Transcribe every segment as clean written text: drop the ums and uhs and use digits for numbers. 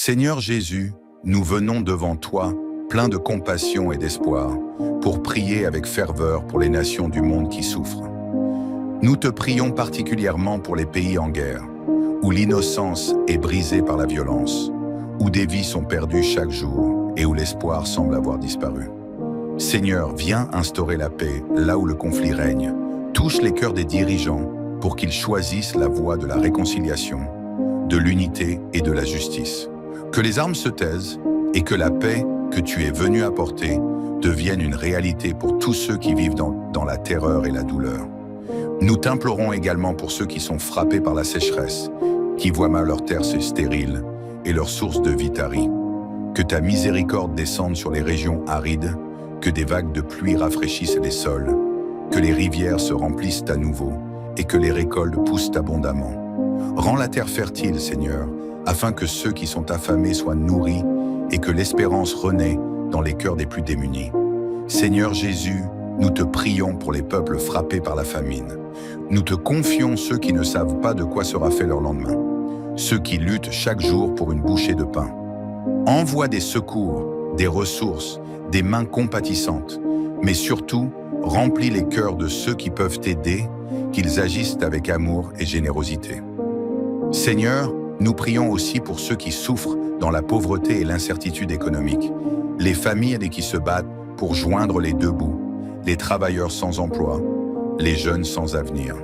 Seigneur Jésus, nous venons devant toi, pleins de compassion et d'espoir, pour prier avec ferveur pour les nations du monde qui souffrent. Nous te prions particulièrement pour les pays en guerre, où l'innocence est brisée par la violence, où des vies sont perdues chaque jour et où l'espoir semble avoir disparu. Seigneur, viens instaurer la paix là où le conflit règne. Touche les cœurs des dirigeants pour qu'ils choisissent la voie de la réconciliation, de l'unité et de la justice. Que les armes se taisent et que la paix que tu es venu apporter devienne une réalité pour tous ceux qui vivent dans la terreur et la douleur. Nous t'implorons également pour ceux qui sont frappés par la sécheresse, qui voient mal leur terre se stérile et leur source de vie tarie. Que ta miséricorde descende sur les régions arides, que des vagues de pluie rafraîchissent les sols, que les rivières se remplissent à nouveau et que les récoltes poussent abondamment. Rends la terre fertile, Seigneur, afin que ceux qui sont affamés soient nourris et que l'espérance renaît dans les cœurs des plus démunis. Seigneur Jésus, nous te prions pour les peuples frappés par la famine. Nous te confions ceux qui ne savent pas de quoi sera fait leur lendemain, ceux qui luttent chaque jour pour une bouchée de pain. Envoie des secours, des ressources, des mains compatissantes, mais surtout, remplis les cœurs de ceux qui peuvent t'aider, qu'ils agissent avec amour et générosité. Seigneur, nous prions aussi pour ceux qui souffrent dans la pauvreté et l'incertitude économique, les familles qui se battent pour joindre les deux bouts, les travailleurs sans emploi, les jeunes sans avenir.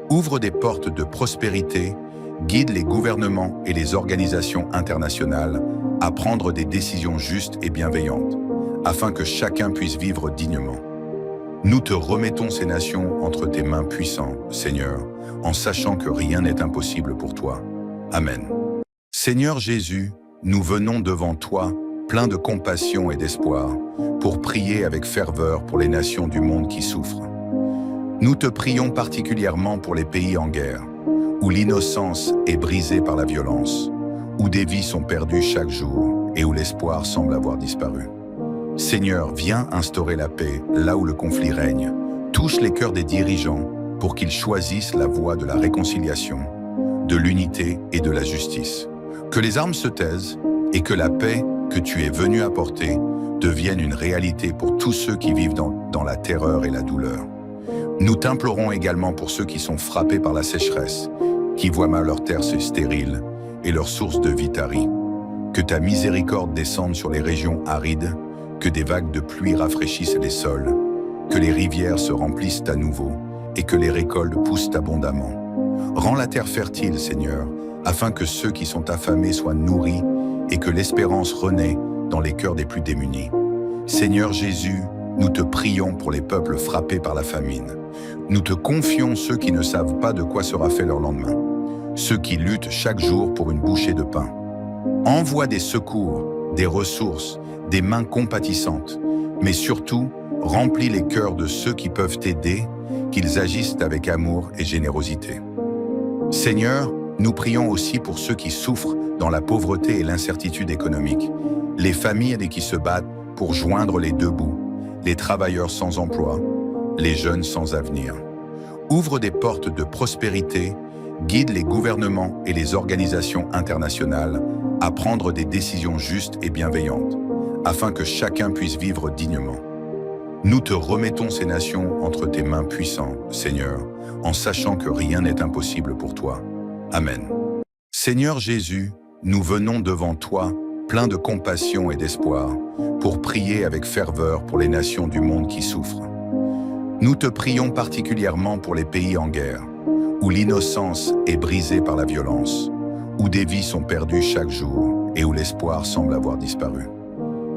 Ouvre des portes de prospérité, guide les gouvernements et les organisations internationales à prendre des décisions justes et bienveillantes, afin que chacun puisse vivre dignement. Nous te remettons ces nations entre tes mains puissantes, Seigneur, en sachant que rien n'est impossible pour toi. Amen. Seigneur Jésus, nous venons devant toi, pleins de compassion et d'espoir, pour prier avec ferveur pour les nations du monde qui souffrent. Nous te prions particulièrement pour les pays en guerre, où l'innocence est brisée par la violence, où des vies sont perdues chaque jour et où l'espoir semble avoir disparu. Seigneur, viens instaurer la paix là où le conflit règne. Touche les cœurs des dirigeants pour qu'ils choisissent la voie de la réconciliation, de l'unité et de la justice. Que les armes se taisent et que la paix que tu es venu apporter devienne une réalité pour tous ceux qui vivent dans la terreur et la douleur. Nous t'implorons également pour ceux qui sont frappés par la sécheresse, qui voient mal leur terre se stérile et leur source de vie tarie. Que ta miséricorde descende sur les régions arides, que des vagues de pluie rafraîchissent les sols, que les rivières se remplissent à nouveau et que les récoltes poussent abondamment. Rends la terre fertile, Seigneur, afin que ceux qui sont affamés soient nourris et que l'espérance renaît dans les cœurs des plus démunis. Seigneur Jésus, nous te prions pour les peuples frappés par la famine. Nous te confions ceux qui ne savent pas de quoi sera fait leur lendemain, ceux qui luttent chaque jour pour une bouchée de pain. Envoie des secours, des ressources, des mains compatissantes, mais surtout, remplis les cœurs de ceux qui peuvent t'aider, qu'ils agissent avec amour et générosité. Seigneur, nous prions aussi pour ceux qui souffrent dans la pauvreté et l'incertitude économique, les familles qui se battent pour joindre les deux bouts, les travailleurs sans emploi, les jeunes sans avenir. Ouvre des portes de prospérité, guide les gouvernements et les organisations internationales à prendre des décisions justes et bienveillantes, afin que chacun puisse vivre dignement. Nous te remettons ces nations entre tes mains puissantes, Seigneur, en sachant que rien n'est impossible pour toi. Amen. Seigneur Jésus, nous venons devant toi, pleins de compassion et d'espoir, pour prier avec ferveur pour les nations du monde qui souffrent. Nous te prions particulièrement pour les pays en guerre, où l'innocence est brisée par la violence, où des vies sont perdues chaque jour et où l'espoir semble avoir disparu.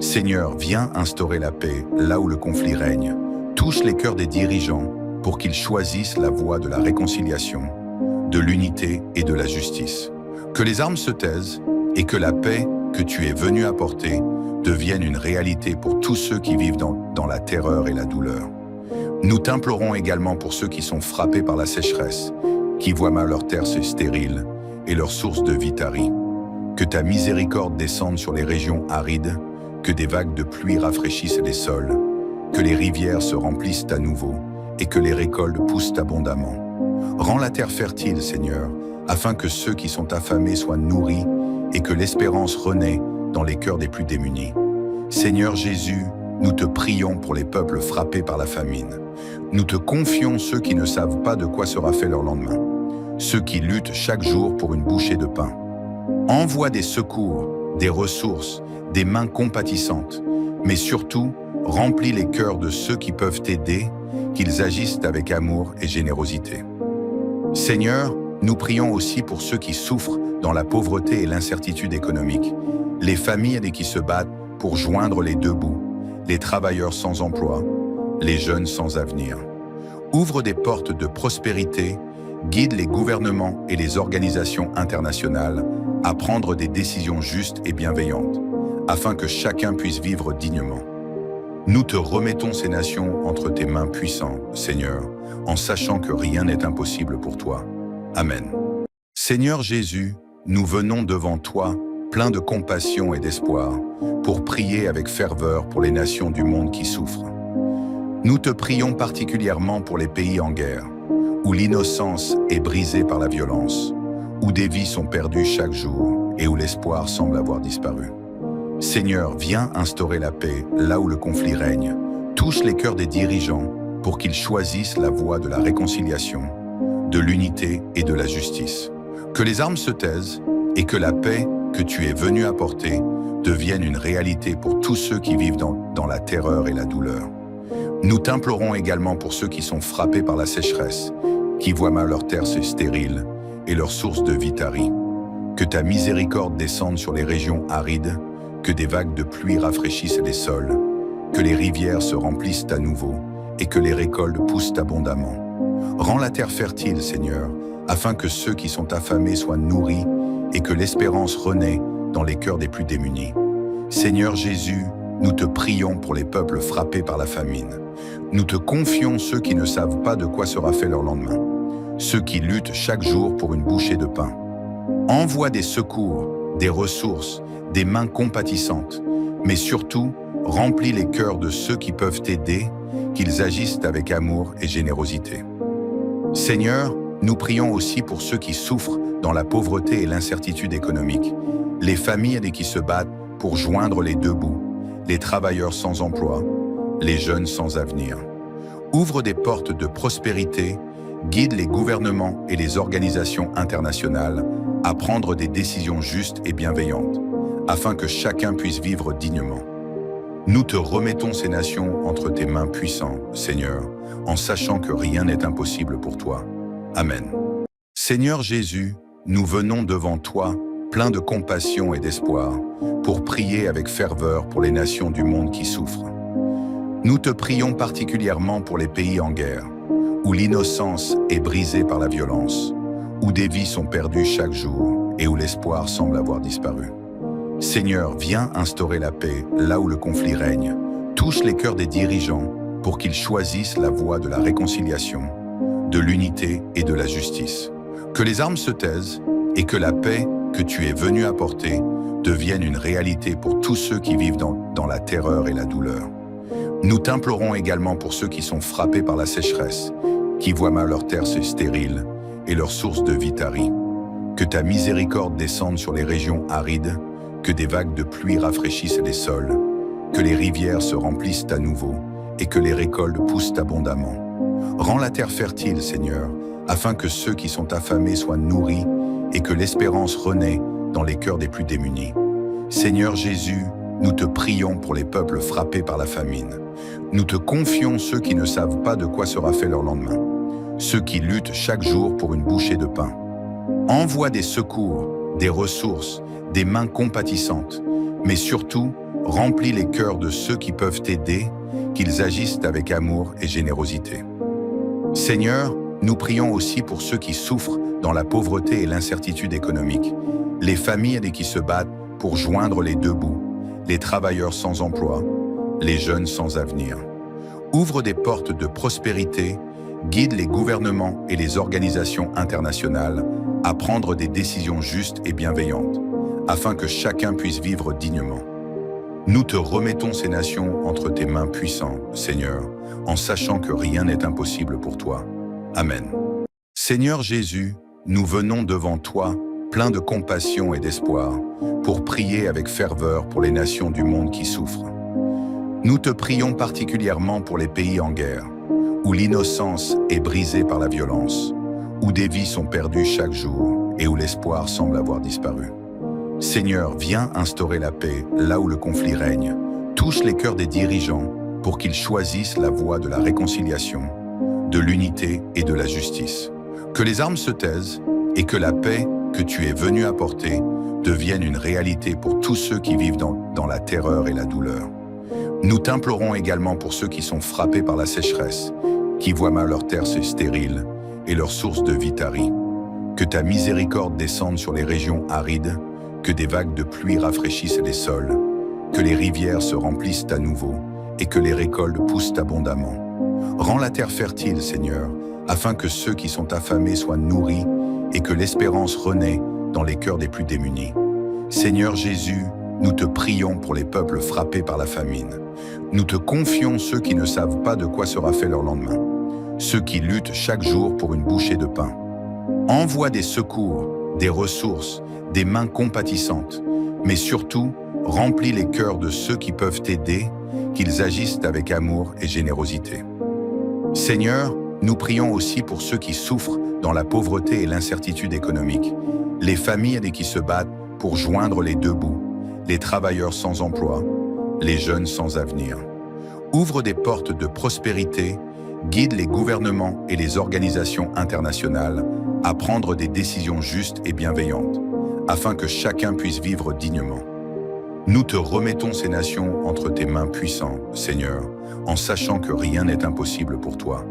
Seigneur, viens instaurer la paix là où le conflit règne. Touche les cœurs des dirigeants pour qu'ils choisissent la voie de la réconciliation, de l'unité et de la justice. Que les armes se taisent et que la paix que tu es venu apporter devienne une réalité pour tous ceux qui vivent dans la terreur et la douleur. Nous t'implorons également pour ceux qui sont frappés par la sécheresse, qui voient mal leur terre se stérile et leur source de vie tarie. Que ta miséricorde descende sur les régions arides, que des vagues de pluie rafraîchissent les sols, que les rivières se remplissent à nouveau et que les récoltes poussent abondamment. Rends la terre fertile, Seigneur, afin que ceux qui sont affamés soient nourris et que l'espérance renaît dans les cœurs des plus démunis. Seigneur Jésus, nous te prions pour les peuples frappés par la famine. Nous te confions ceux qui ne savent pas de quoi sera fait leur lendemain, ceux qui luttent chaque jour pour une bouchée de pain. Envoie des secours, des ressources, des mains compatissantes, mais surtout, remplis les cœurs de ceux qui peuvent t'aider, qu'ils agissent avec amour et générosité. Seigneur, nous prions aussi pour ceux qui souffrent dans la pauvreté et l'incertitude économique, les familles qui se battent pour joindre les deux bouts, les travailleurs sans emploi, les jeunes sans avenir. Ouvre des portes de prospérité, guide les gouvernements et les organisations internationales à prendre des décisions justes et bienveillantes, afin que chacun puisse vivre dignement. Nous te remettons ces nations entre tes mains puissantes, Seigneur, en sachant que rien n'est impossible pour toi. Amen. Seigneur Jésus, nous venons devant toi, pleins de compassion et d'espoir, pour prier avec ferveur pour les nations du monde qui souffrent. Nous te prions particulièrement pour les pays en guerre, où l'innocence est brisée par la violence, où des vies sont perdues chaque jour et où l'espoir semble avoir disparu. Seigneur, viens instaurer la paix là où le conflit règne. Touche les cœurs des dirigeants pour qu'ils choisissent la voie de la réconciliation, de l'unité et de la justice. Que les armes se taisent et que la paix que tu es venu apporter devienne une réalité pour tous ceux qui vivent dans la terreur et la douleur. Nous t'implorons également pour ceux qui sont frappés par la sécheresse, qui voient mal leur terre se stérile et leur source de vie tarie. Que ta miséricorde descende sur les régions arides, que des vagues de pluie rafraîchissent les sols, que les rivières se remplissent à nouveau et que les récoltes poussent abondamment. Rends la terre fertile, Seigneur, afin que ceux qui sont affamés soient nourris et que l'espérance renaît dans les cœurs des plus démunis. Seigneur Jésus, nous te prions pour les peuples frappés par la famine. Nous te confions ceux qui ne savent pas de quoi sera fait leur lendemain, ceux qui luttent chaque jour pour une bouchée de pain. Envoie des secours, des ressources, des mains compatissantes, mais surtout, remplis les cœurs de ceux qui peuvent t'aider, qu'ils agissent avec amour et générosité. Seigneur, nous prions aussi pour ceux qui souffrent dans la pauvreté et l'incertitude économique, les familles qui se battent pour joindre les deux bouts, les travailleurs sans emploi, les jeunes sans avenir. Ouvre des portes de prospérité, guide les gouvernements et les organisations internationales à prendre des décisions justes et bienveillantes, afin que chacun puisse vivre dignement. Nous te remettons ces nations entre tes mains puissantes, Seigneur, en sachant que rien n'est impossible pour toi. Amen. Seigneur Jésus, nous venons devant toi, pleins de compassion et d'espoir, pour prier avec ferveur pour les nations du monde qui souffrent. Nous te prions particulièrement pour les pays en guerre, où l'innocence est brisée par la violence, où des vies sont perdues chaque jour et où l'espoir semble avoir disparu. Seigneur, viens instaurer la paix là où le conflit règne. Touche les cœurs des dirigeants pour qu'ils choisissent la voie de la réconciliation, de l'unité et de la justice. Que les armes se taisent et que la paix que tu es venu apporter devienne une réalité pour tous ceux qui vivent dans la terreur et la douleur. Nous t'implorons également pour ceux qui sont frappés par la sécheresse, qui voient mal leur terre se stérile et leur source de vie tarie. Que ta miséricorde descende sur les régions arides, que des vagues de pluie rafraîchissent les sols, que les rivières se remplissent à nouveau et que les récoltes poussent abondamment. Rends la terre fertile, Seigneur, afin que ceux qui sont affamés soient nourris et que l'espérance renaît dans les cœurs des plus démunis. Seigneur Jésus, nous te prions pour les peuples frappés par la famine. Nous te confions ceux qui ne savent pas de quoi sera fait leur lendemain, ceux qui luttent chaque jour pour une bouchée de pain. Envoie des secours, des ressources, des mains compatissantes, mais surtout, remplis les cœurs de ceux qui peuvent t'aider, qu'ils agissent avec amour et générosité. Seigneur, nous prions aussi pour ceux qui souffrent dans la pauvreté et l'incertitude économique, les familles qui se battent pour joindre les deux bouts, les travailleurs sans emploi, les jeunes sans avenir. Ouvre des portes de prospérité, guide les gouvernements et les organisations internationales à prendre des décisions justes et bienveillantes, afin que chacun puisse vivre dignement. Nous te remettons ces nations entre tes mains puissantes, Seigneur, en sachant que rien n'est impossible pour toi. Amen. Seigneur Jésus, nous venons devant toi, plein de compassion et d'espoir, pour prier avec ferveur pour les nations du monde qui souffrent. Nous te prions particulièrement pour les pays en guerre, où l'innocence est brisée par la violence, où des vies sont perdues chaque jour et où l'espoir semble avoir disparu. Seigneur, viens instaurer la paix là où le conflit règne. Touche les cœurs des dirigeants pour qu'ils choisissent la voie de la réconciliation, de l'unité et de la justice. Que les armes se taisent et que la paix que tu es venu apporter devienne une réalité pour tous ceux qui vivent dans la terreur et la douleur. Nous t'implorons également pour ceux qui sont frappés par la sécheresse, qui voient mal leur terre se stérile et leur source de vie tarie. Que ta miséricorde descende sur les régions arides, que des vagues de pluie rafraîchissent les sols, que les rivières se remplissent à nouveau et que les récoltes poussent abondamment. Rends la terre fertile, Seigneur, afin que ceux qui sont affamés soient nourris et que l'espérance renaît dans les cœurs des plus démunis. Seigneur Jésus, nous te prions pour les peuples frappés par la famine. Nous te confions ceux qui ne savent pas de quoi sera fait leur lendemain, ceux qui luttent chaque jour pour une bouchée de pain. Envoie des secours, des ressources, des mains compatissantes, mais surtout, remplis les cœurs de ceux qui peuvent t'aider, qu'ils agissent avec amour et générosité. Seigneur, nous prions aussi pour ceux qui souffrent dans la pauvreté et l'incertitude économique, les familles qui se battent pour joindre les deux bouts, les travailleurs sans emploi, les jeunes sans avenir. Ouvre des portes de prospérité, guide les gouvernements et les organisations internationales à prendre des décisions justes et bienveillantes, afin que chacun puisse vivre dignement. Nous te remettons ces nations entre tes mains puissantes, Seigneur, en sachant que rien n'est impossible pour toi.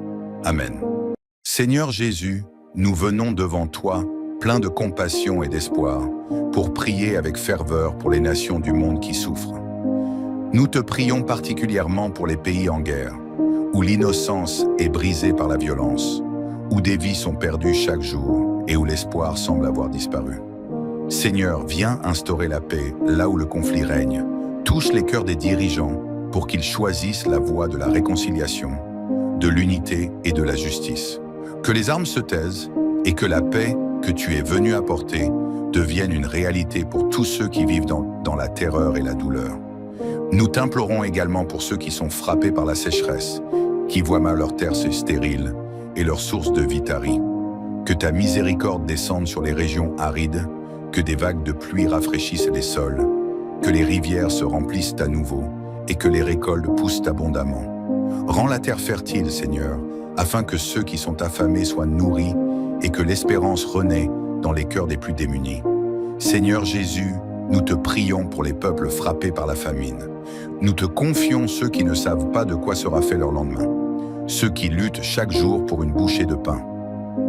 Amen. Seigneur Jésus, nous venons devant toi, pleins de compassion et d'espoir, pour prier avec ferveur pour les nations du monde qui souffrent. Nous te prions particulièrement pour les pays en guerre, où l'innocence est brisée par la violence, où des vies sont perdues chaque jour et où l'espoir semble avoir disparu. Seigneur, viens instaurer la paix là où le conflit règne. Touche les cœurs des dirigeants pour qu'ils choisissent la voie de la réconciliation, de l'unité et de la justice. Que les armes se taisent et que la paix que tu es venu apporter devienne une réalité pour tous ceux qui vivent dans la terreur et la douleur. Nous t'implorons également pour ceux qui sont frappés par la sécheresse, qui voient mal leur terre se stérile et leur source de vie tarie. Que ta miséricorde descende sur les régions arides, que des vagues de pluie rafraîchissent les sols, que les rivières se remplissent à nouveau et que les récoltes poussent abondamment. Rends la terre fertile, Seigneur, afin que ceux qui sont affamés soient nourris et que l'espérance renaît dans les cœurs des plus démunis. Seigneur Jésus, nous te prions pour les peuples frappés par la famine. Nous te confions ceux qui ne savent pas de quoi sera fait leur lendemain, ceux qui luttent chaque jour pour une bouchée de pain.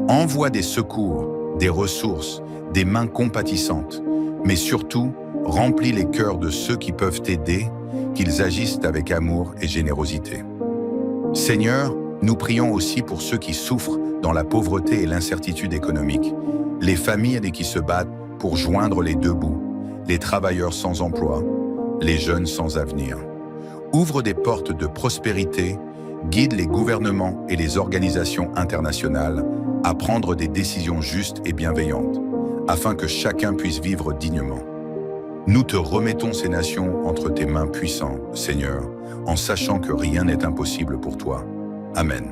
Envoie des secours, des ressources, des mains compatissantes, mais surtout, remplis les cœurs de ceux qui peuvent t'aider, qu'ils agissent avec amour et générosité. Seigneur, nous prions aussi pour ceux qui souffrent dans la pauvreté et l'incertitude économique, les familles qui se battent pour joindre les deux bouts, les travailleurs sans emploi, les jeunes sans avenir. Ouvre des portes de prospérité, guide les gouvernements et les organisations internationales à prendre des décisions justes et bienveillantes, afin que chacun puisse vivre dignement. Nous te remettons ces nations entre tes mains puissantes, Seigneur, en sachant que rien n'est impossible pour toi. Amen.